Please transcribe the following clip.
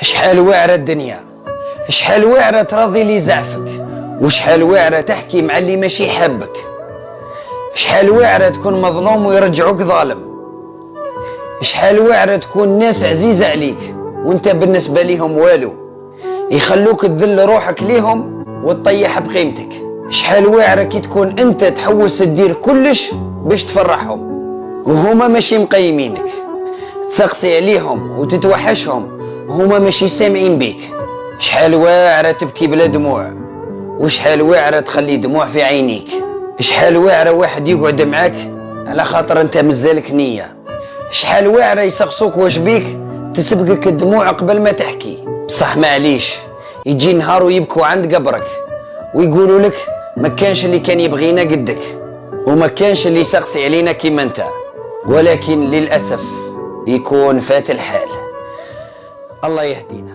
شحال واعرة الدنيا، شحال واعرة تراضي لي زعفك، وشحال واعرة تحكي مع اللي ماشي حابك. شحال واعرة تكون مظلوم ويرجعوك ظالم. شحال واعرة تكون ناس عزيزة عليك وانت بالنسبة ليهم والو، يخلوك تذل روحك ليهم وتطيح بقيمتك. شحال واعرة كي تكون انت تحوس تدير كلش باش تفرحهم وهما ماشي مقيمينك، تسقسي عليهم وتتوحشهم وهما ماشي سامعين بيك. شحال واعرة تبكي بلا دموع، وشحال واعرة تخلي دموع في عينيك. شحال واعرة واحد يقعد معاك على خاطر انت مازالك نية. شحال واعرة يسقسوك واش بيك تسبقك الدموع قبل ما تحكي. بصح معليش يجي نهار ويبكوا عند قبرك ويقولوا لك ما كانش اللي كان يبغينا قدك، وما كانش اللي يسقسي علينا كيما انت، ولكن للأسف يكون فات الحال. الله يهدينا.